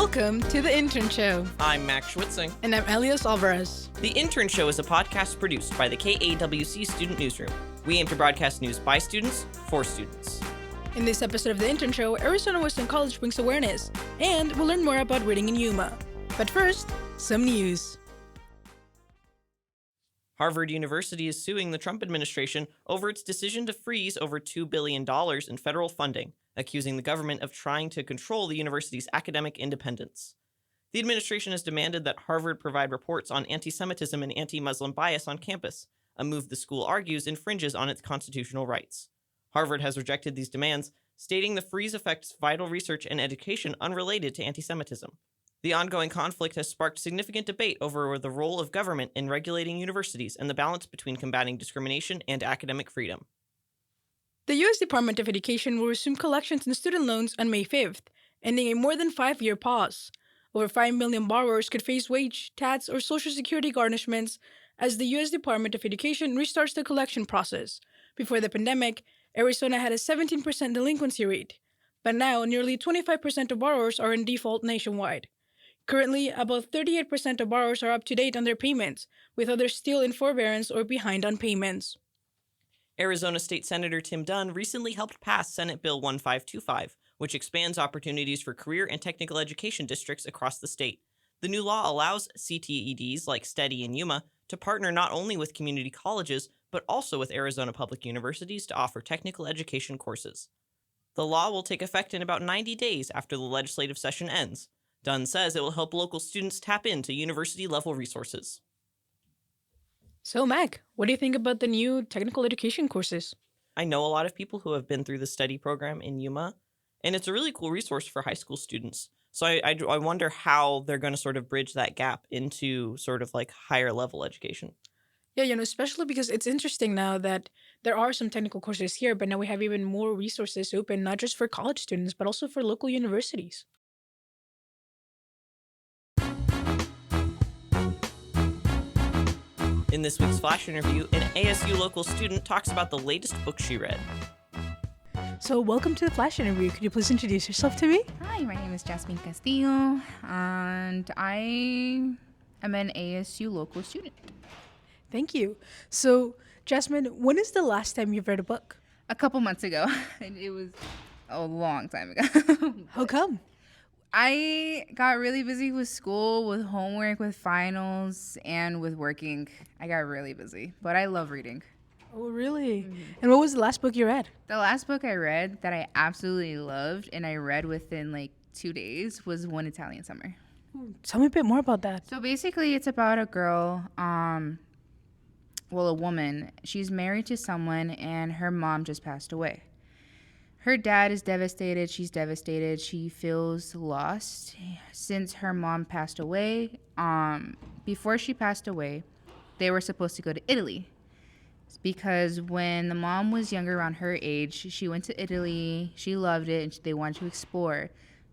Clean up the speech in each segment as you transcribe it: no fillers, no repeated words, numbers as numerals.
Welcome to the Intern Show. I'm Max Schwitzing. And I'm Elias Alvarez. The Intern Show is a podcast produced by the KAWC Student Newsroom. We aim to broadcast news by students, for students. In this episode of the Intern Show, Arizona Western College brings awareness, and we'll learn more about reading in Yuma. But first, some news. Harvard University is suing the Trump administration over its decision to freeze over $2 billion in federal funding, accusing the government of trying to control the university's academic independence. The administration has demanded that Harvard provide reports on anti-Semitism and anti-Muslim bias on campus, a move the school argues infringes on its constitutional rights. Harvard has rejected these demands, stating the freeze affects vital research and education unrelated to anti-Semitism. The ongoing conflict has sparked significant debate over the role of government in regulating universities and the balance between combating discrimination and academic freedom. The U.S. Department of Education will resume collections on student loans on May 5th, ending a more than 5-year pause. Over 5 million borrowers could face wage, tax, or Social Security garnishments as the U.S. Department of Education restarts the collection process. Before the pandemic, Arizona had a 17% delinquency rate, but now nearly 25% of borrowers are in default nationwide. Currently, about 38% of borrowers are up to date on their payments, with others still in forbearance or behind on payments. Arizona State Senator Tim Dunn recently helped pass Senate Bill 1525, which expands opportunities for career and technical education districts across the state. The new law allows CTEDs like Steady and Yuma to partner not only with community colleges, but also with Arizona public universities to offer technical education courses. The law will take effect in about 90 days after the legislative session ends. Dunn says it will help local students tap into university-level resources. So, Mac, what do you think about the new technical education courses? I know a lot of people who have been through the study program in Yuma, and it's a really cool resource for high school students. So I wonder how they're going to sort of bridge that gap into sort of like higher level education. Yeah, especially because it's interesting now that there are some technical courses here, but now we have even more resources open, not just for college students, but also for local universities. In this week's Flash interview, an ASU local student talks about the latest book she read. So welcome to the Flash interview. Could you please introduce yourself to me? Hi, my name is Jasmine Castillo, and I am an ASU local student. Thank you. So, Jasmine, when is the last time you've read a book? A couple months ago. It was a long time ago. How come? I got really busy with school, with homework, with finals, and with working. I got really busy, but I love reading. Oh, really? Mm-hmm. And what was the last book you read? The last book I read that I absolutely loved and I read within like 2 days was One Italian Summer. Tell me a bit more about that. So basically it's about a girl, a woman. She's married to someone and her mom just passed away. Her dad is devastated. She's devastated. She feels lost since her mom passed away. Before she passed away, they were supposed to go to Italy because when the mom was younger, around her age, she went to Italy. She loved it and they wanted to explore,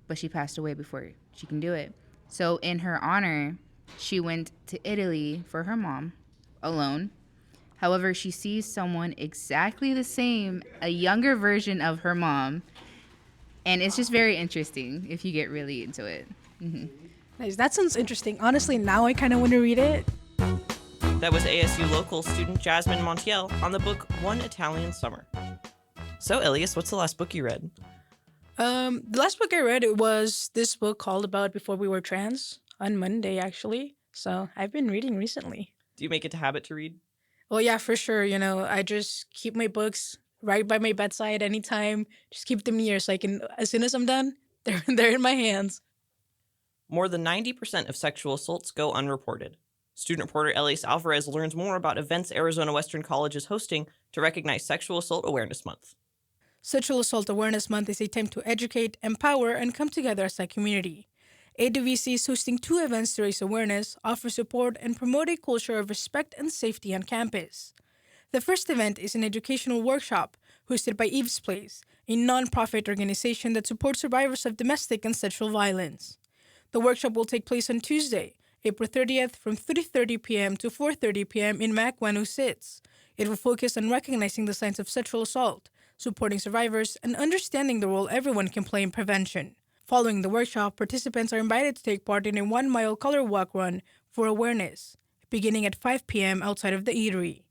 but she passed away before she can do it. So in her honor, she went to Italy for her mom alone. However, she sees someone exactly the same, a younger version of her mom, and it's just very interesting if you get really into it. Mm-hmm. Nice. That sounds interesting. Honestly, now I kind of want to read it. That was ASU local student Jasmine Montiel on the book One Italian Summer. So, Elias, what's the last book you read? The last book I read, it was this book called About Before We Were Trans on Monday, actually. So I've been reading recently. Do you make it a habit to read? Well, yeah, for sure. I just keep my books right by my bedside anytime. Just keep them near so I can, as soon as I'm done, they're in my hands. More than 90% of sexual assaults go unreported. Student reporter Elias Alvarez learns more about events Arizona Western College is hosting to recognize Sexual Assault Awareness Month. Sexual Assault Awareness Month is a time to educate, empower, and come together as a community. AWC is hosting 2 events to raise awareness, offer support, and promote a culture of respect and safety on campus. The first event is an educational workshop hosted by Eve's Place, a non-profit organization that supports survivors of domestic and sexual violence. The workshop will take place on Tuesday, April 30th from 3:30 p.m. to 4:30 p.m. in MAC 106. It will focus on recognizing the signs of sexual assault, supporting survivors, and understanding the role everyone can play in prevention. Following the workshop, participants are invited to take part in a 1-mile color walk run for awareness, beginning at 5 p.m. outside of the eatery.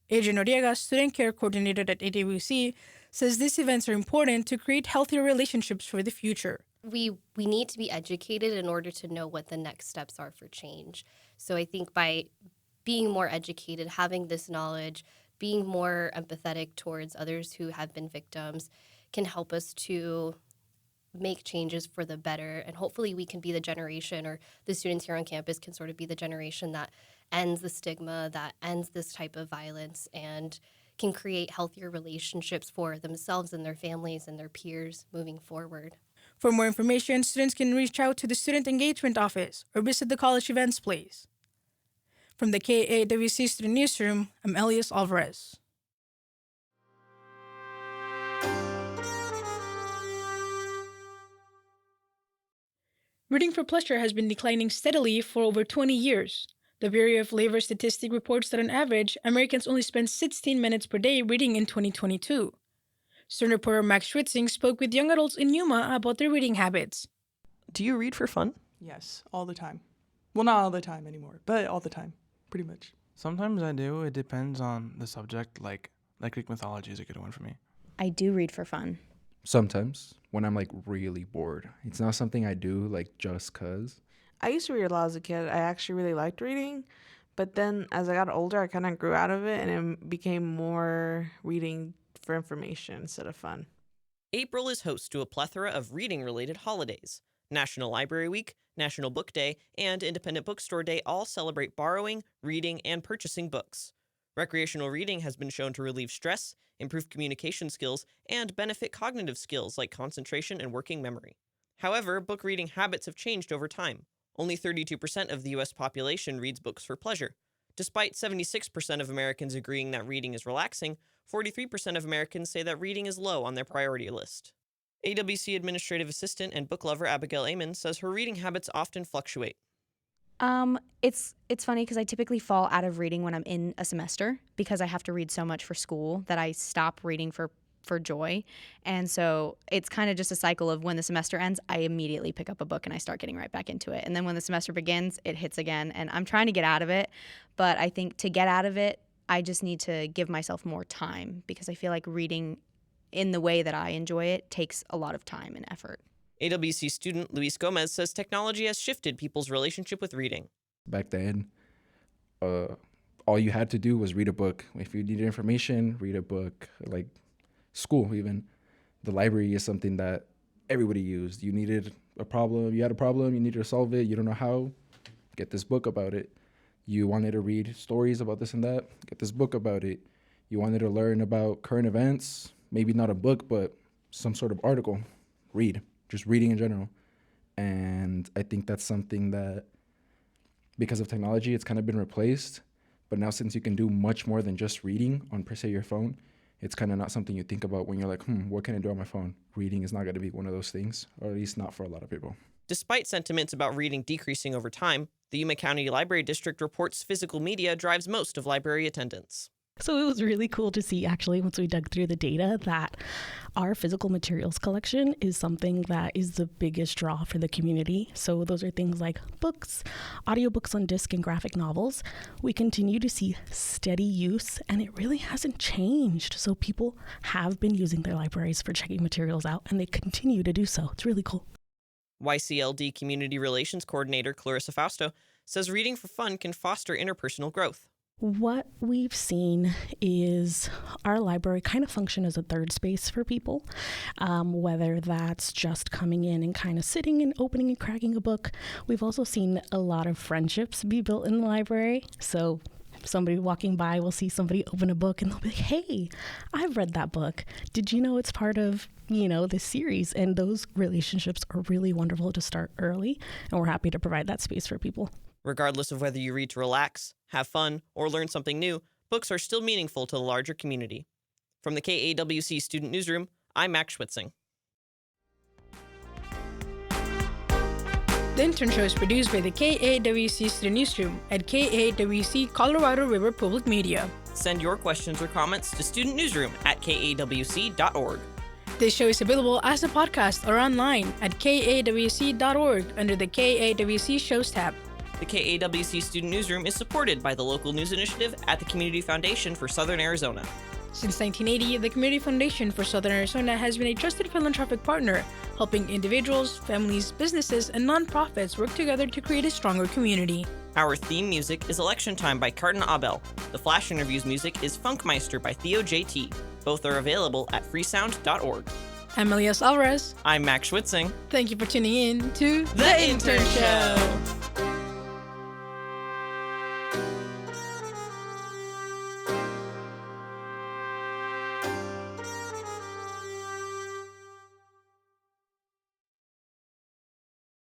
Adrian Noriega, Student Care Coordinator at AWC, says these events are important to create healthier relationships for the future. We need to be educated in order to know what the next steps are for change. So I think by being more educated, having this knowledge, being more empathetic towards others who have been victims can help us to make changes for the better. And hopefully we can be the generation, or the students here on campus can sort of be the generation that ends the stigma, that ends this type of violence, and can create healthier relationships for themselves and their families and their peers moving forward. For more information, students can reach out to the Student Engagement Office or visit the college events place. From the KAWC Student Newsroom, I'm Elias Alvarez. Reading for pleasure has been declining steadily for over 20 years. The Bureau of Labor Statistics reports that on average, Americans only spend 16 minutes per day reading in 2022. Student reporter Max Schwitzing spoke with young adults in Yuma about their reading habits. Do you read for fun? Yes, all the time. Well, not all the time anymore, but all the time, pretty much. Sometimes I do. It depends on the subject. Like Greek mythology is a good one for me. I do read for fun. Sometimes when I'm really bored. It's not something I do just cause. I used to read a lot as a kid. I actually really liked reading, but then as I got older, I kind of grew out of it, and it became more reading for information instead of fun. April is host to a plethora of reading-related holidays. National Library Week, National Book Day, and Independent Bookstore Day all celebrate borrowing, reading, and purchasing books. Recreational reading has been shown to relieve stress, improve communication skills, and benefit cognitive skills like concentration and working memory. However, book reading habits have changed over time. Only 32% of the U.S. population reads books for pleasure. Despite 76% of Americans agreeing that reading is relaxing, 43% of Americans say that reading is low on their priority list. AWC Administrative Assistant and book lover Abigail Amon says her reading habits often fluctuate. It's funny because I typically fall out of reading when I'm in a semester because I have to read so much for school that I stop reading for joy. And so it's kind of just a cycle of when the semester ends, I immediately pick up a book and I start getting right back into it. And then when the semester begins, it hits again. And I'm trying to get out of it. But I think to get out of it, I just need to give myself more time because I feel like reading in the way that I enjoy it takes a lot of time and effort. AWC student Luis Gomez says technology has shifted people's relationship with reading. Back then, all you had to do was read a book. If you needed information, read a book. School even. The library is something that everybody used. You needed a problem, you had a problem, you needed to solve it, you don't know how, get this book about it. You wanted to read stories about this and that, get this book about it. You wanted to learn about current events, maybe not a book, but some sort of article, read, just reading in general. And I think that's something that, because of technology, it's kind of been replaced. But now since you can do much more than just reading on per se your phone, it's kind of not something you think about when you're like, what can I do on my phone? Reading is not going to be one of those things, or at least not for a lot of people. Despite sentiments about reading decreasing over time, the Yuma County Library District reports physical media drives most of library attendance. So it was really cool to see, actually, once we dug through the data, that our physical materials collection is something that is the biggest draw for the community. So those are things like books, audiobooks on disc, and graphic novels. We continue to see steady use, and it really hasn't changed. So people have been using their libraries for checking materials out, and they continue to do so. It's really cool. YCLD Community Relations Coordinator Clarissa Fausto says reading for fun can foster interpersonal growth. What we've seen is our library kind of function as a third space for people, whether that's just coming in and kind of sitting and opening and cracking a book. We've also seen a lot of friendships be built in the library. So somebody walking by will see somebody open a book and they'll be like, hey, I've read that book. Did you know it's part of, this series? And those relationships are really wonderful to start early, and we're happy to provide that space for people. Regardless of whether you read to relax, have fun, or learn something new, books are still meaningful to the larger community. From the KAWC Student Newsroom, I'm Max Schwitzing. The Intern Show is produced by the KAWC Student Newsroom at KAWC Colorado River Public Media. Send your questions or comments to studentnewsroom@kawc.org. This show is available as a podcast or online at kawc.org under the KAWC Shows tab. The KAWC Student Newsroom is supported by the local news initiative at the Community Foundation for Southern Arizona. Since 1980, the Community Foundation for Southern Arizona has been a trusted philanthropic partner, helping individuals, families, businesses, and nonprofits work together to create a stronger community. Our theme music is Election Time by Carton Abel. The Flash Interviews music is Funkmeister by Theo JT. Both are available at freesound.org. I'm Elias Alvarez. I'm Max Schwitzing. Thank you for tuning in to The Intern Show.